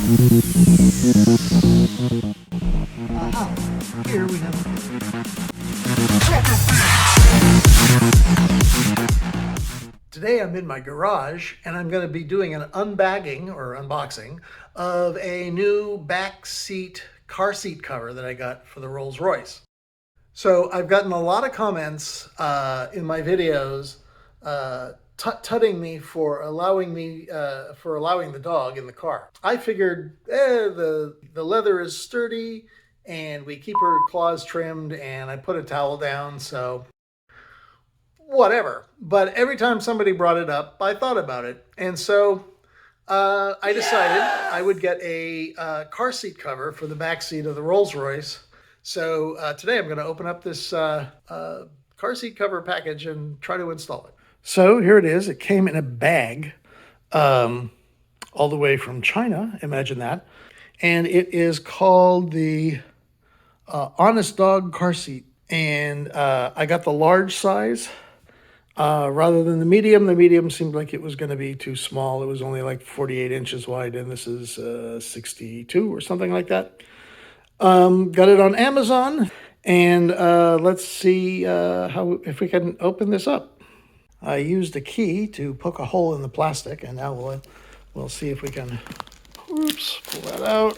Aha, here we have Today I'm in my garage and I'm going to be doing an unbagging or unboxing of a new back seat car seat cover that I got for the Rolls-Royce. So I've gotten a lot of comments in my videos tutting me for allowing the dog in the car. I figured the leather is sturdy and we keep her claws trimmed and I put a towel down, so whatever. But every time somebody brought it up, I thought about it. And so I decided I would get a car seat cover for the back seat of the Rolls-Royce. So today I'm going to open up this car seat cover package and try to install it. So here it is. It came in a bag all the way from China. Imagine that. And it is called the Honest Dog car seat. And I got the large size. Rather than the medium seemed like it was going to be too small. It was only like 48 inches wide, and this is 62 or something like that. Got it on Amazon, and let's see if we can open this up. I used a key to poke a hole in the plastic, and now we'll see if we can, pull that out.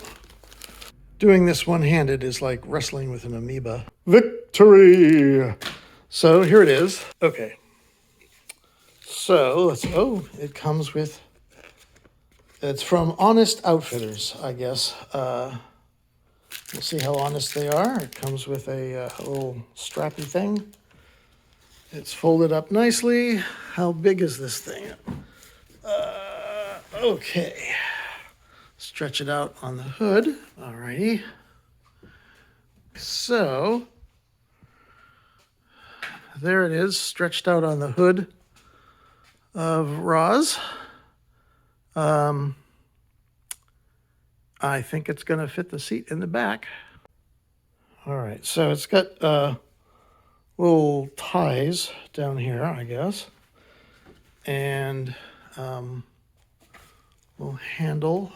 Doing this one-handed is like wrestling with an amoeba. Victory! So here it is. Okay. So it comes with, it's from Honest Outfitters, I guess. We'll see how honest they are. It comes with a little strappy thing. It's folded up nicely. How big is this thing? Okay. Stretch it out on the hood. Alrighty. So, there it is, stretched out on the hood of Roz. I think it's going to fit the seat in the back. All right, so it's got little ties down here, I guess, and little handle,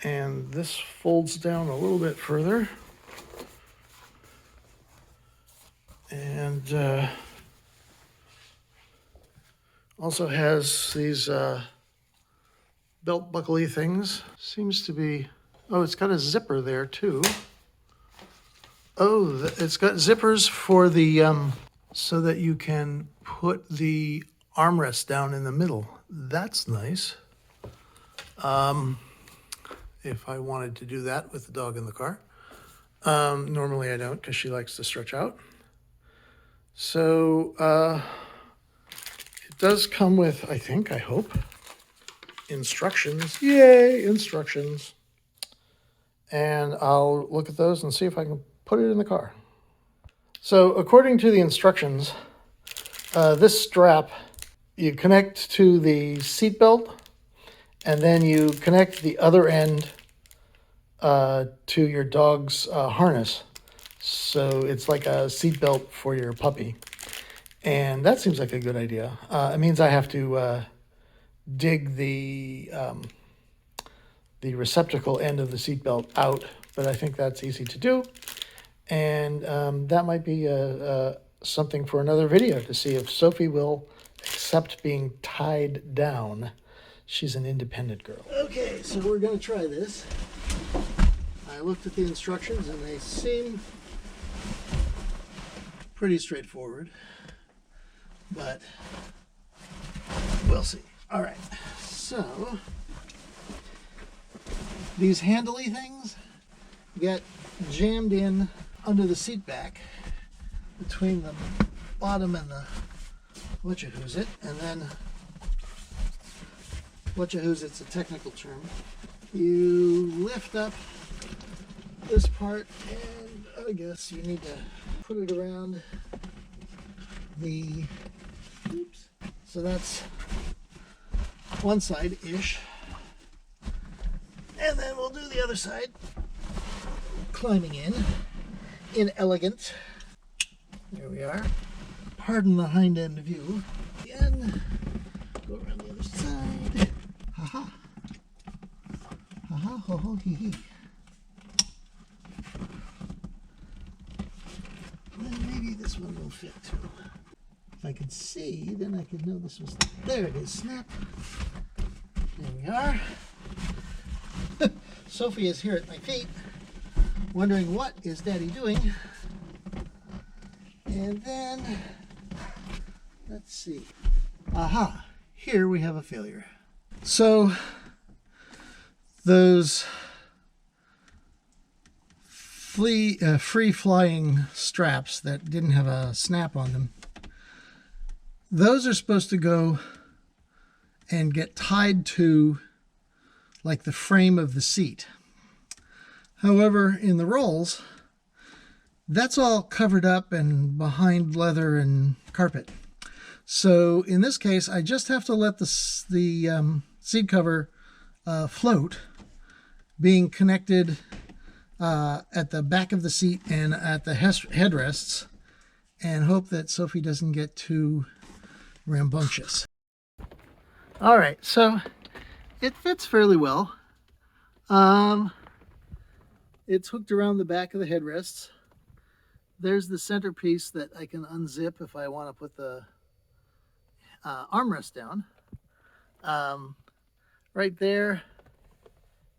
and this folds down a little bit further, and also has these belt buckly things. Seems to be, it's got a zipper there too. Oh, it's got zippers for the, so that you can put the armrest down in the middle. That's nice. If I wanted to do that with the dog in the car. Normally I don't because she likes to stretch out. So, it does come with, I hope, instructions. Yay, instructions. And I'll look at those and see if I can put it in the car. So according to the instructions, this strap, you connect to the seat belt, and then you connect the other end to your dog's harness. So it's like a seat belt for your puppy. And that seems like a good idea. It means I have to dig the receptacle end of the seatbelt out, but I think that's easy to do. And that might be something for another video to see if Sophie will accept being tied down. She's an independent girl. Okay, so we're going to try this. I looked at the instructions and they seem pretty straightforward, but we'll see. All right, so these handly things get jammed in under the seat back between the bottom and the whatcha-who's-it, and then whatcha-who's-it's a technical term. You lift up this part, and I guess you need to put it around the, so that's one side-ish. And then we'll do the other side, climbing in elegant. There we are. Pardon the hind end view. Again, go around the other side. Haha. ha, ho, ho, hee, hee. Then maybe this one will fit too. If I could see, then I could know this was, there it is, snap. There we are. Sophie is here at my feet, wondering what is Daddy doing. And then, let's see. Aha, here we have a failure. So, those free-flying straps that didn't have a snap on them, those are supposed to go and get tied to like the frame of the seat. However, in the rolls, that's all covered up and behind leather and carpet. So in this case, I just have to let the seat cover float, being connected at the back of the seat and at the headrests, and hope that Sophie doesn't get too rambunctious. All right, so it fits fairly well. It's hooked around the back of the headrests. There's the centerpiece that I can unzip if I want to put the armrest down. Right there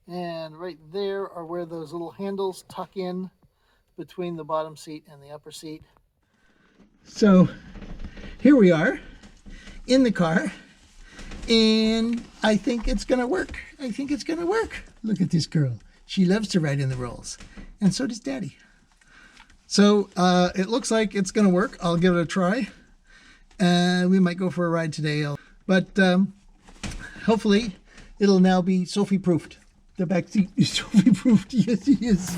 and right there are where those little handles tuck in between the bottom seat and the upper seat. So here we are in the car, and I think it's gonna work. I think it's gonna work. Look at this girl. She loves to ride in the rolls, and so does Daddy. So it looks like it's gonna work. I'll give it a try. We might go for a ride today, but hopefully it'll now be Sophie-proofed. The back seat is Sophie-proofed. Yes, it is.